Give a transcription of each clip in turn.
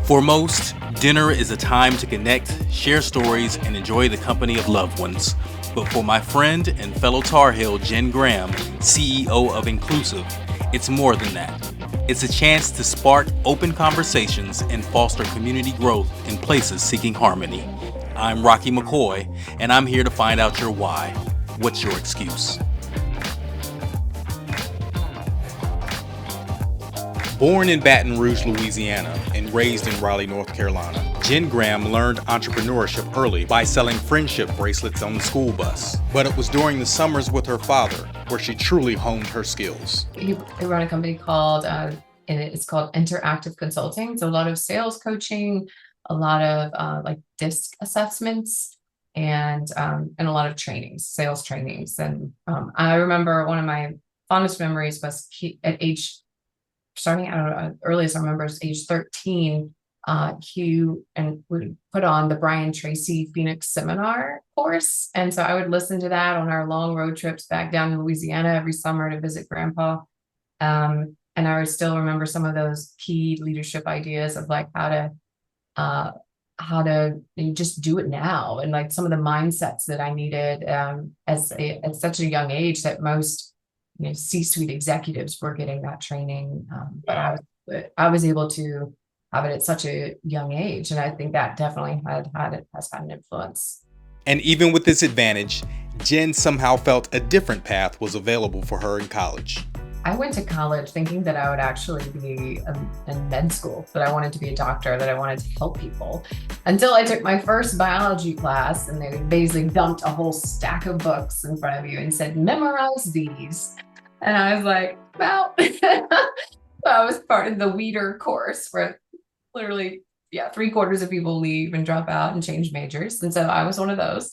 For most, dinner is a time to connect, share stories, and enjoy the company of loved ones. But for my friend and fellow Tar Heel Jen Graham, CEO of Inclusive, it's more than that. It's a chance to spark open conversations and foster community growth in places seeking harmony. I'm Rocky McCoy, and I'm here to find out your why. What's your excuse? Born in Baton Rouge, Louisiana, and raised in Raleigh, North Carolina, Jen Graham learned entrepreneurship early by selling friendship bracelets on the school bus. But it was during the summers with her father where she truly honed her skills. He run a company called, and it's called Interactive Consulting. So a lot of sales coaching, a lot of like DISC assessments, and a lot of trainings, sales trainings. And I remember one of my fondest memories was starting out earliest I remember is age 13. He would put on the Brian Tracy Phoenix Seminar course, and so I would listen to that on our long road trips back down to Louisiana every summer to visit Grandpa. And I would still remember some of those key leadership ideas of like how to just do it now, and like some of the mindsets that I needed at such a young age that most C-suite executives were getting that training, but I was able to have it at such a young age, and I think that definitely has had an influence. And even with this advantage, Jen somehow felt a different path was available for her in college. I went to college thinking that I would actually be in med school, that I wanted to be a doctor, that I wanted to help people, until I took my first biology class, and they basically dumped a whole stack of books in front of you and said, memorize these. And I was like, well, I was part of the Weeder course where literally, 3/4 of people leave and drop out and change majors. And so I was one of those.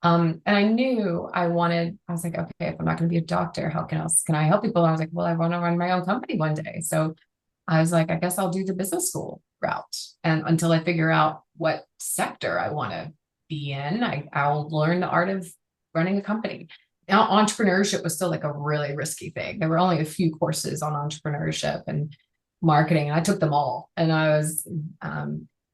And I knew I was like, okay, if I'm not going to be a doctor, how can I help people? And I was like, well, I want to run my own company one day. So I was like, I guess I'll do the business school route. And until I figure out what sector I want to be in, I'll learn the art of running a company. Now, entrepreneurship was still like a really risky thing. There were only a few courses on entrepreneurship and marketing, and I took them all. And I was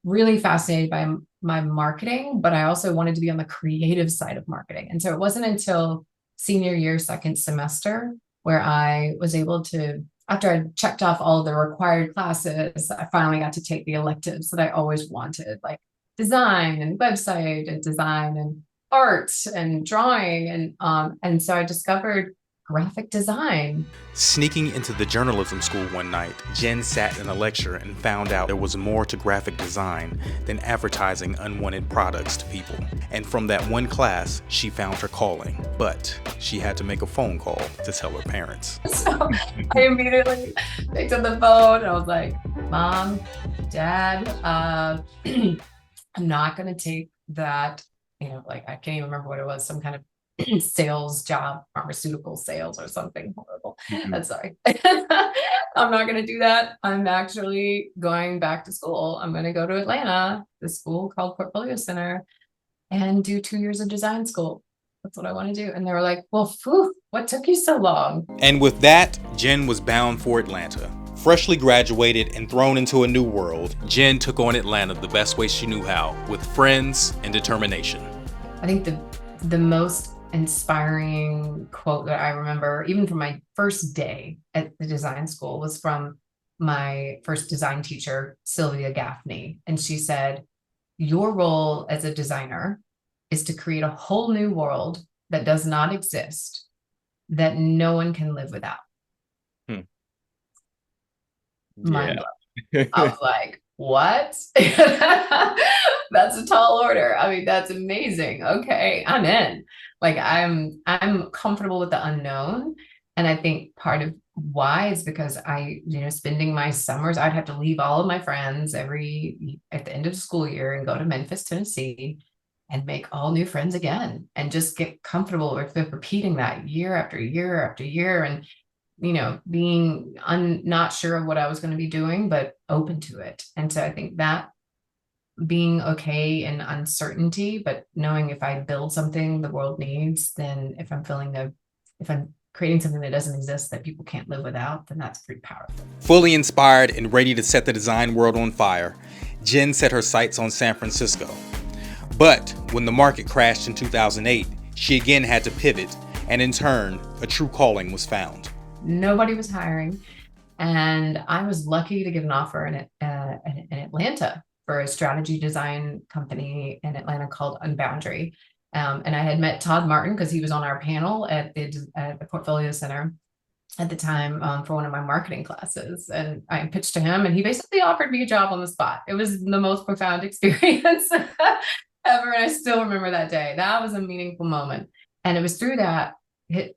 really fascinated by my marketing, but I also wanted to be on the creative side of marketing. And so it wasn't until senior year, second semester, where I was able to, after I checked off all of the required classes, I finally got to take the electives that I always wanted, like design and website and design and art and drawing. And so I discovered graphic design. Sneaking into the journalism school one night, Jen sat in a lecture and found out there was more to graphic design than advertising unwanted products to people. And from that one class, she found her calling, but she had to make a phone call to tell her parents. So I immediately picked up the phone and I was like, Mom, Dad, I'm not going to take that, like I can't even remember what it was, some kind of sales job, pharmaceutical sales or something horrible. I'm sorry. I'm not going to do that. I'm actually going back to school. I'm going to go to Atlanta, the school called Portfolio Center, and do 2 years of design school. That's what I want to do. And they were like, well, what took you so long? And with that, Jen was bound for Atlanta. Freshly graduated and thrown into a new world, Jen took on Atlanta the best way she knew how, with friends and determination. I think the most inspiring quote that I remember, even from my first day at the design school, was from my first design teacher, Sylvia Gaffney. And she said, your role as a designer is to create a whole new world that does not exist, that no one can live without. Mind blown. I was like, what? That's a tall order. I mean, that's amazing. Okay, I'm in. Like I'm comfortable with the unknown. And I think part of why is because spending my summers, I'd have to leave all of my friends at the end of the school year and go to Memphis, Tennessee, and make all new friends again, and just get comfortable with repeating that year after year after year. And being not sure of what I was going to be doing, but open to it. And so I think that being okay in uncertainty, but knowing if I build something the world needs, then if I'm creating something that doesn't exist that people can't live without, then that's pretty powerful. Fully inspired and ready to set the design world on fire, Jen set her sights on San Francisco. But when the market crashed in 2008, she again had to pivot, and in turn, a true calling was found. Nobody was hiring, and I was lucky to get an offer in Atlanta for a strategy design company in Atlanta called Unboundary. And I had met Todd Martin because he was on our panel at the Portfolio Center at the time for one of my marketing classes. And I pitched to him, and he basically offered me a job on the spot. It was the most profound experience ever. And I still remember that day. That was a meaningful moment. And it was through that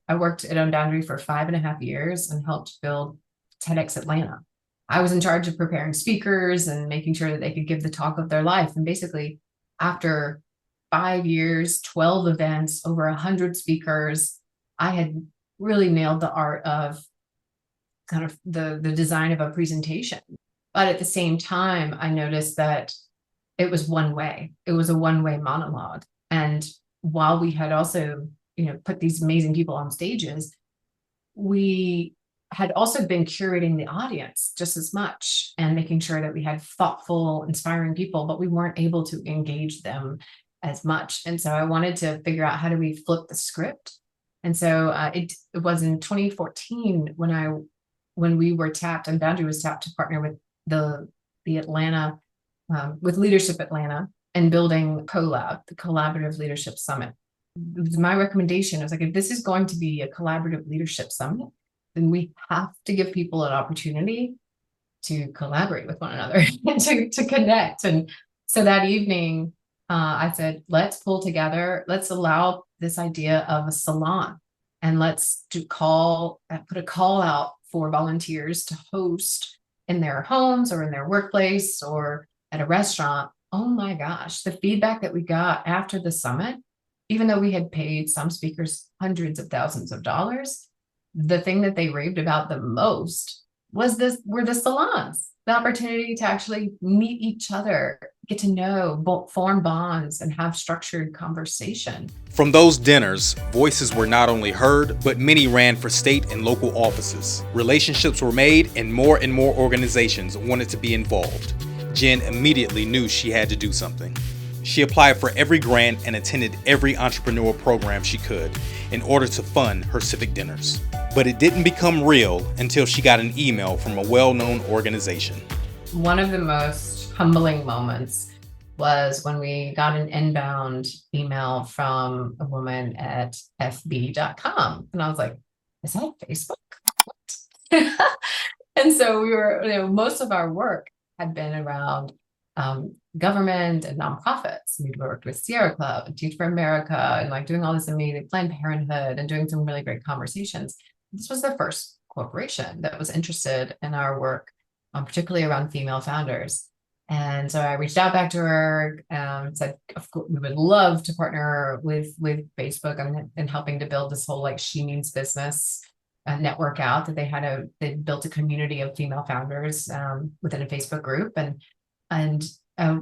I worked at Unboundary for 5.5 years and helped build TEDx Atlanta. I was in charge of preparing speakers and making sure that they could give the talk of their life. And basically, after 5 years, 12 events, over 100 speakers, I had really nailed the art of kind of the design of a presentation. But at the same time, I noticed that it was one way. It was a one-way monologue. And while we had also, put these amazing people on stages, we had also been curating the audience just as much and making sure that we had thoughtful, inspiring people, but we weren't able to engage them as much. And so I wanted to figure out, how do we flip the script? And so it was in 2014 when we were tapped, and Unboundary was tapped to partner with the Atlanta, with Leadership Atlanta, and building CoLab, the Collaborative Leadership Summit. It was my recommendation. I was like, if this is going to be a collaborative leadership summit, then we have to give people an opportunity to collaborate with one another and to connect. And so that evening, I said, let's pull together, let's allow this idea of a salon, and let's put a call out for volunteers to host in their homes or in their workplace or at a restaurant. Oh my gosh, the feedback that we got after the summit, even though we had paid some speakers hundreds of thousands of dollars, the thing that they raved about the most were the salons, the opportunity to actually meet each other, get to know, form bonds, and have structured conversation. From those dinners, voices were not only heard, but many ran for state and local offices. Relationships were made, and more organizations wanted to be involved. Jen immediately knew she had to do something. She applied for every grant and attended every entrepreneurial program she could in order to fund her civic dinners. But it didn't become real until she got an email from a well-known organization. One of the most humbling moments was when we got an inbound email from a woman at FB.com. And I was like, is that Facebook? What? And so we were, most of our work had been around government and nonprofits. We worked with Sierra Club and Teach for America, and doing all this amazing Planned Parenthood, and doing some really great conversations. This was the first corporation that was interested in our work, particularly around female founders. And so I reached out back to her and said, of course, we would love to partner with Facebook and helping to build this whole She Means Business network out, that they built a community of female founders within a Facebook group. And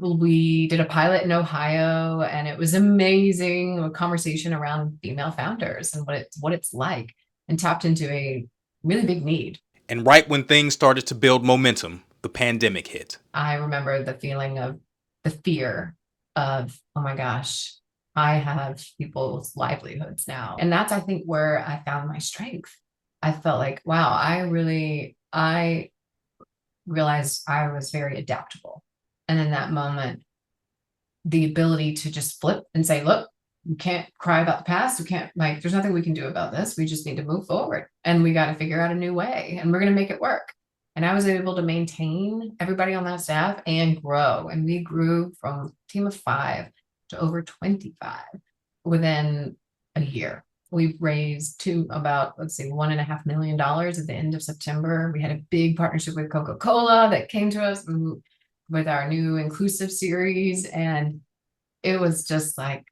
we did a pilot in Ohio, and it was amazing, a conversation around female founders and what it's like, and tapped into a really big need. And right when things started to build momentum, the pandemic hit. I remember the feeling of the fear of, oh my gosh, I have people's livelihoods now. And that's, I think, where I found my strength. I felt like, wow, I realized I was very adaptable. And in that moment, the ability to just flip and say, look, we can't cry about the past. We can't, there's nothing we can do about this. We just need to move forward, and we got to figure out a new way, and we're going to make it work. And I was able to maintain everybody on that staff and grow. And we grew from a team of 5 to over 25 within a year. We've raised to about, $1.5 million at the end of September. We had a big partnership with Coca-Cola that came to us with our new inclusive series. And it was just like,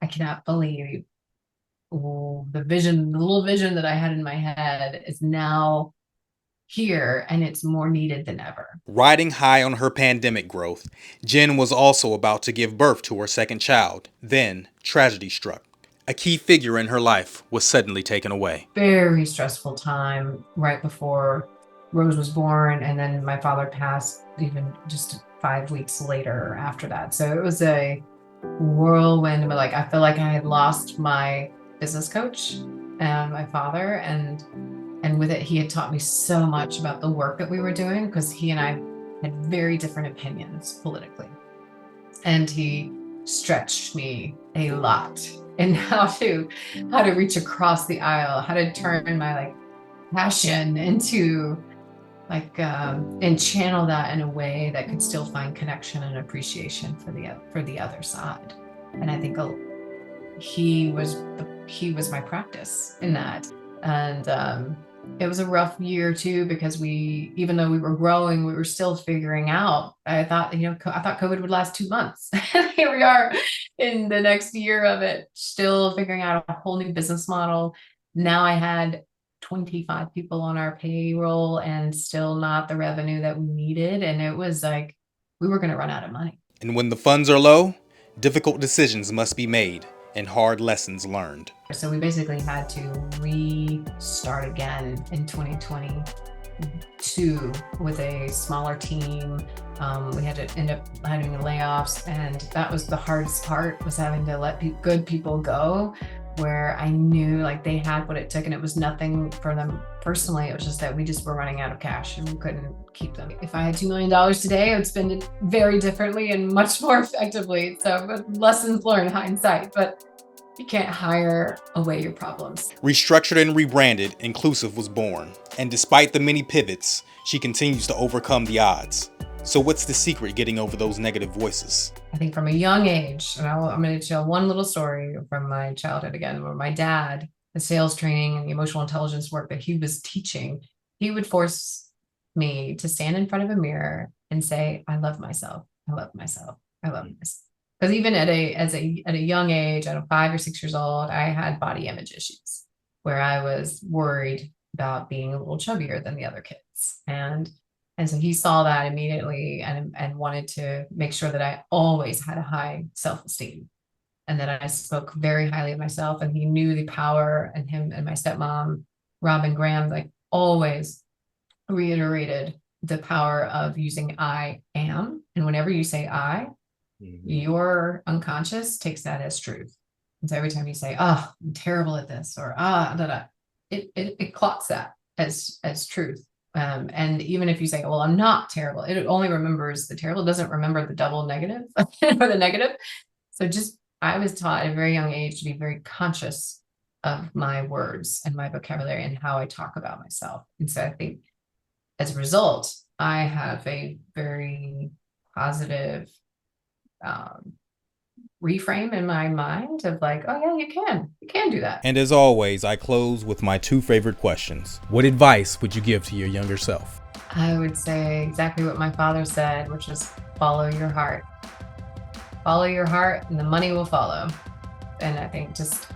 I cannot believe the little vision that I had in my head is now here, and it's more needed than ever. Riding high on her pandemic growth, Jen was also about to give birth to her second child. Then tragedy struck. A key figure in her life was suddenly taken away. Very stressful time right before Rose was born, and then my father passed even just 5 weeks later after that. So it was a whirlwind, but like I feel like I had lost my business coach and my father, and with it he had taught me so much about the work that we were doing, because he and I had very different opinions politically, and he stretched me a lot in how to reach across the aisle, how to turn my like passion into like and channel that in a way that could still find connection and appreciation for the other side. And I think he was my practice in that. And it was a rough year too, because even though we were growing, we were still figuring out. I thought COVID would last 2 months. Here we are in the next year of it, still figuring out a whole new business model. Now I had 25 people on our payroll and still not the revenue that we needed. And it was like we were going to run out of money. And when the funds are low, difficult decisions must be made and hard lessons learned. So we basically had to restart again in 2022 with a smaller team. We had to end up having layoffs, and that was the hardest part, was having to let good people go, where I knew like they had what it took, and it was nothing for them personally. It was just that we just were running out of cash and we couldn't keep them. If I had $2 million today, I would spend it very differently and much more effectively. So lessons learned, hindsight, but you can't hire away your problems. Restructured and rebranded, Inclusive was born. And despite the many pivots, she continues to overcome the odds. So what's the secret getting over those negative voices? I think from a young age, and I'm going to tell one little story from my childhood again, where my dad, the sales training and the emotional intelligence work that he was teaching, he would force me to stand in front of a mirror and say, I love myself. I love myself. I love myself. Because even at a young age, at 5 or 6 years old, I had body image issues where I was worried about being a little chubbier than the other kids. And so he saw that immediately and wanted to make sure that I always had a high self-esteem and that I spoke very highly of myself. And he knew the power, and him and my stepmom, Robin Graham, like always reiterated the power of using I am. And whenever you say I, your unconscious takes that as truth. And so every time you say, oh, I'm terrible at this, or it clocks that as truth. And even if you say, well, I'm not terrible, it only remembers the terrible. It doesn't remember the double negative or the negative. So I was taught at a very young age to be very conscious of my words and my vocabulary and how I talk about myself. And so I think as a result, I have a very positive reframe in my mind of like, oh yeah, you can do that. And as always, I close with my 2 favorite questions. What advice would you give to your younger self? I would say exactly what my father said, which is follow your heart. Follow your heart and the money will follow. And I think just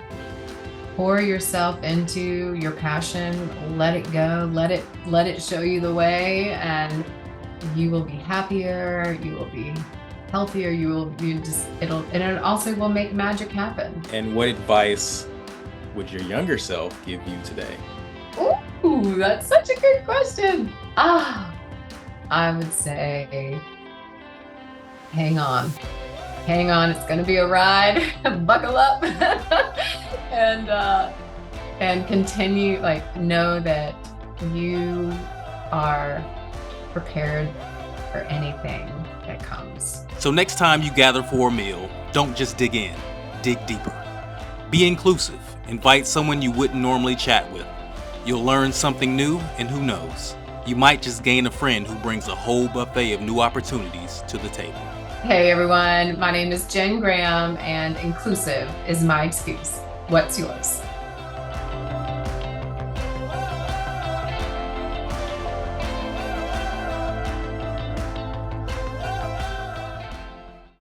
pour yourself into your passion, let it go, let it show you the way, and you will be happier, you will be healthier, it also will make magic happen. And what advice would your younger self give you today? Ooh, that's such a good question. I would say, hang on, it's gonna be a ride. Buckle up. and continue, like, know that you are prepared for anything that comes. So next time you gather for a meal, don't just dig in, dig deeper. Be inclusive. Invite someone you wouldn't normally chat with. You'll learn something new, and who knows, you might just gain a friend who brings a whole buffet of new opportunities to the table. Hey everyone, my name is Jen Graham, and inclusive is my excuse. What's yours?